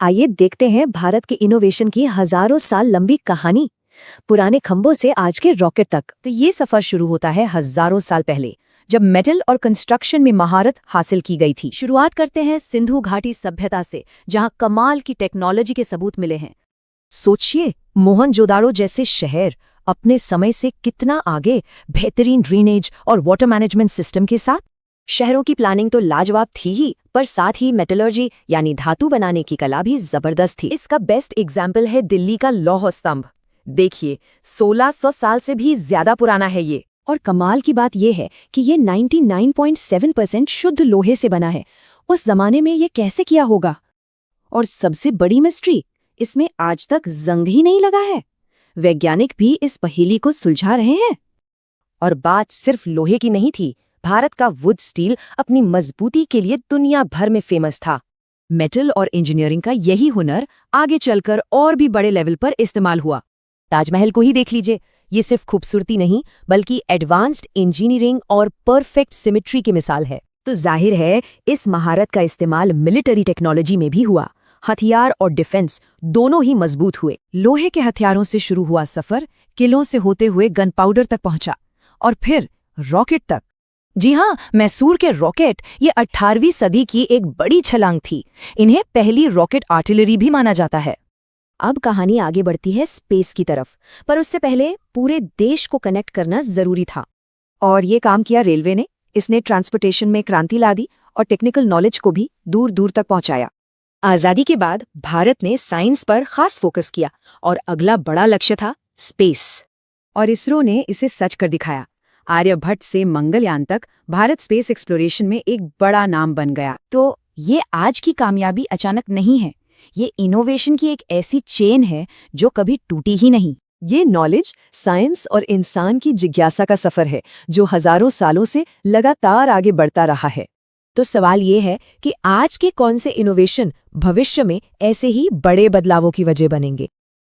आइए देखते हैं भारत के इनोवेशन की हजारों साल लंबी कहानी, पुराने खंभों से आज के रॉकेट तक। तो ये सफर शुरू होता है हजारों साल पहले, जब मेटल और कंस्ट्रक्शन में महारत हासिल की गई थी। शुरुआत करते हैं सिंधु घाटी सभ्यता से, जहां कमाल की टेक्नोलॉजी के सबूत मिले हैं। सोचिए, मोहनजोदाड़ो जैसे शहर अपने समय से कितना आगे, बेहतरीन ड्रेनेज और वाटर मैनेजमेंट सिस्टम के साथ। शहरों की प्लानिंग तो लाजवाब थी ही, पर साथ ही मेटलर्जी यानी धातु बनाने की कला भी जबरदस्त थी। इसका बेस्ट एग्जाम्पल है दिल्ली का लौह स्तंभ। देखिए, 1600 साल से भी ज्यादा पुराना है ये। और कमाल की बात यह है कि ये 99.7% शुद्ध लोहे से बना है। उस जमाने में ये कैसे किया होगा? और सबसे बड़ी मिस्ट्री, इसमें आज तक जंग ही नहीं लगा है। वैज्ञानिक भी इस पहेली को सुलझा रहे हैं। और बात सिर्फ लोहे की नहीं थी। भारत का वुड स्टील अपनी मजबूती के लिए दुनिया भर में फेमस था। मेटल और इंजीनियरिंग का यही हुनर आगे चलकर और भी बड़े लेवल पर इस्तेमाल हुआ। ताजमहल को ही देख लीजिए, ये सिर्फ खूबसूरती नहीं बल्कि एडवांस्ड इंजीनियरिंग और परफेक्ट सिमेट्री की मिसाल है। तो जाहिर है, इस महारत का इस्तेमाल मिलिट्री टेक्नोलॉजी में भी हुआ। हथियार और डिफेंस दोनों ही मजबूत हुए। लोहे के हथियारों से शुरू हुआ सफर किलों से होते हुए गन पाउडर तक पहुंचा, और फिर रॉकेट तक। जी हाँ, मैसूर के रॉकेट ये 18वीं सदी की एक बड़ी छलांग थी। इन्हें पहली रॉकेट आर्टिलरी भी माना जाता है। अब कहानी आगे बढ़ती है स्पेस की तरफ, पर उससे पहले पूरे देश को कनेक्ट करना जरूरी था। और ये काम किया रेलवे ने। इसने ट्रांसपोर्टेशन में क्रांति ला दी और टेक्निकल नॉलेज को भी दूर दूर तक पहुंचाया। आज़ादी के बाद भारत ने साइंस पर खास फोकस किया, और अगला बड़ा लक्ष्य था स्पेस। और इसरो ने इसे सच कर दिखाया। आर्यभट्ट से मंगलयान तक भारत स्पेस एक्सप्लोरेशन में एक बड़ा नाम बन गया। तो ये आज की कामयाबी अचानक नहीं है, ये इनोवेशन की एक ऐसी चेन है जो कभी टूटी ही नहीं। ये नॉलेज, साइंस और इंसान की जिज्ञासा का सफर है, जो हजारों सालों से लगातार आगे बढ़ता रहा है। तो सवाल ये है कि आज के कौन से इनोवेशन भविष्य में ऐसे ही बड़े बदलावों की वजह बनेंगे?